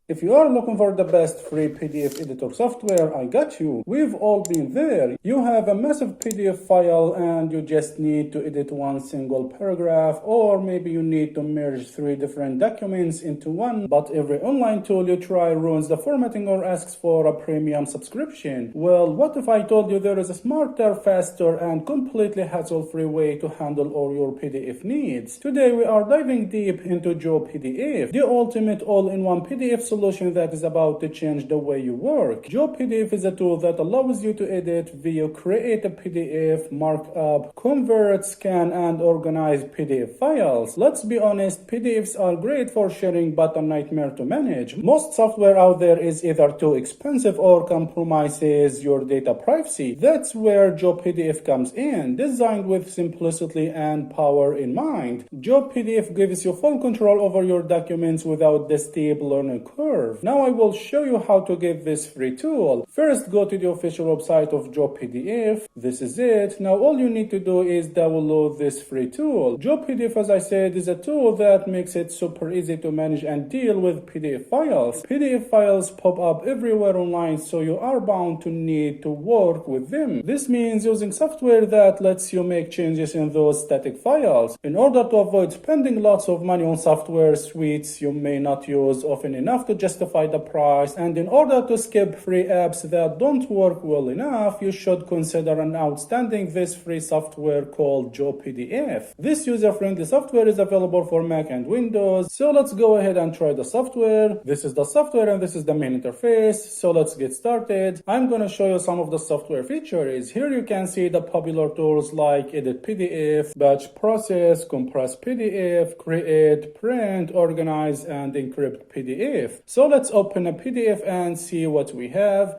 If you are looking for the best free PDF editor software, I got you. We've all been there. You have a massive PDF file and you just need to edit one single paragraph, or maybe you need to merge 3 different documents into one, but every online tool you try ruins the formatting or asks for a premium subscription. Well, what if I told you there is a smarter, faster, and completely hassle-free way to handle all your PDF needs? Today we are diving deep into joPDF, the ultimate all-in-one PDF solution that is about to change the way you work. joPDF is a tool that allows you to edit, view, create a PDF, mark up, convert, scan, and organize PDF files. Let's be honest, PDFs are great for sharing but a nightmare to manage. Most software out there is either too expensive or compromises your data privacy. That's where joPDF comes in, designed with simplicity and power in mind. joPDF gives you full control over your documents without the steep learning curve. Now I will show you how to get this free tool. First, go to the official website of joPDF. This is it. Now all you need to do is download this free tool. joPDF, as I said, is a tool that makes it super easy to manage and deal with PDF files. PDF files pop up everywhere online, so you are bound to need to work with them. This means using software that lets you make changes in those static files. In order to avoid spending lots of money on software suites you may not use often enough to justify the price, and in order to skip free apps that don't work well enough, you should consider an outstanding this free software called joPDF. This user-friendly software is available for Mac and Windows, so let's go ahead and try the software. This is the software and this is the main interface, so let's get started. I'm going to show you some of the software features. Here you can see the popular tools like Edit PDF, Batch Process, Compress PDF, Create, Print, Organize, and Encrypt PDF. So let's open a PDF and see what we have.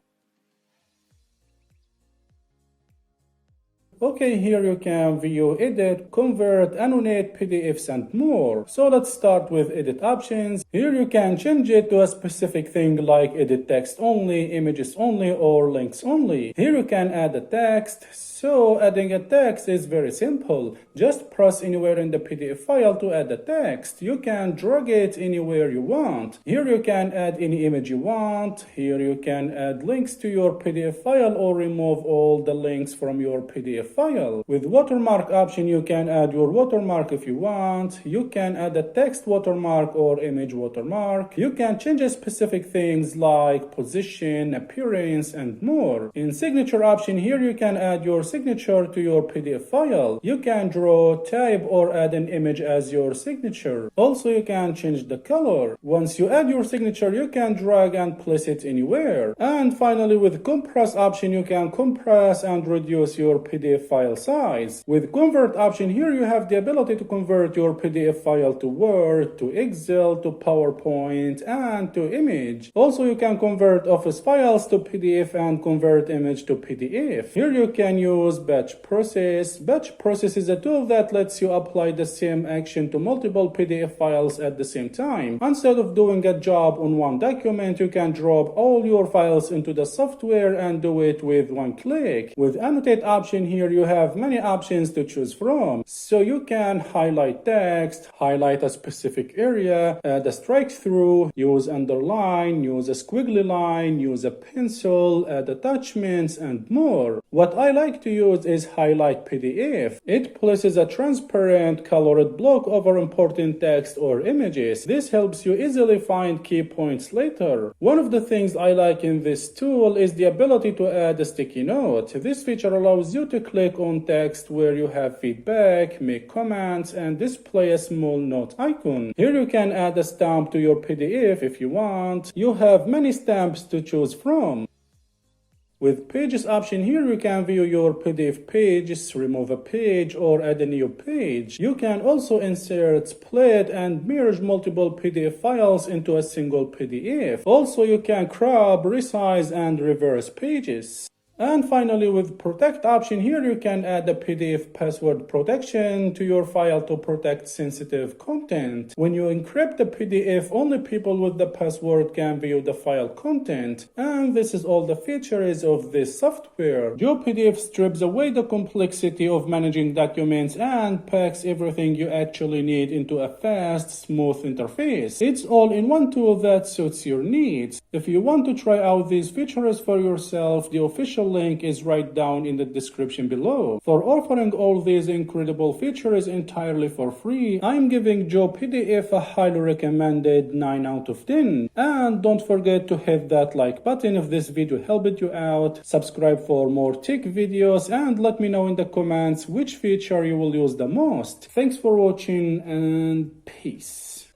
Okay, here you can view, edit, convert, annotate PDFs and more. So let's start with edit options. Here you can change it to a specific thing like edit text only, images only, or links only. Here you can add a text. So adding a text is very simple. Just press anywhere in the PDF file to add a text. You can drag it anywhere you want. Here you can add any image you want. Here you can add links to your PDF file or remove all the links from your PDF file. With watermark option, you can add your watermark if you want. You can add a text watermark or image watermark. You can change specific things like position, appearance, and more. In signature option, here you can add your signature to your PDF file. You can draw, type, or add an image as your signature. Also, you can change the color. Once you add your signature, you can drag and place it anywhere. And finally, with compress option, you can compress and reduce your PDF file size. With convert option, here you have the ability to convert your PDF file to Word, to Excel, to PowerPoint, and to image. Also, you can convert Office files to PDF and convert image to PDF. Here you can use batch process. Batch process is a tool that lets you apply the same action to multiple PDF files at the same time. Instead of doing a job on one document, you can drop all your files into the software and do it with one click. With annotate option, here you have many options to choose from. So you can highlight text, highlight a specific area, add a strike through, use underline, use a squiggly line, use a pencil, add attachments, and more. What I like to use is highlight PDF. It places a transparent colored block over important text or images. This helps you easily find key points later. One of the things I like in this tool is the ability to add a sticky note. This feature allows you to click on text where you have feedback, make comments, and display a small note icon. Here you can add a stamp to your PDF if you want. You have many stamps to choose from. With pages option, here you can view your PDF pages, remove a page, or add a new page. You can also insert, split, and merge multiple PDF files into a single PDF. Also, you can crop, resize, and reverse pages. And finally, with protect option, here you can add a PDF password protection to your file to protect sensitive content. When you encrypt the PDF, only people with the password can view the file content. And this is all the features of this software. joPDF strips away the complexity of managing documents and packs everything you actually need into a fast, smooth interface. It's all in one tool that suits your needs. If you want to try out these features for yourself, the official link is right down in the description below. For offering all these incredible features entirely for free, I'm giving joPDF a highly recommended 9 out of 10. And don't forget to hit that like button if this video helped you out, subscribe for more tech videos, and let me know in the comments which feature you will use the most. Thanks for watching and peace.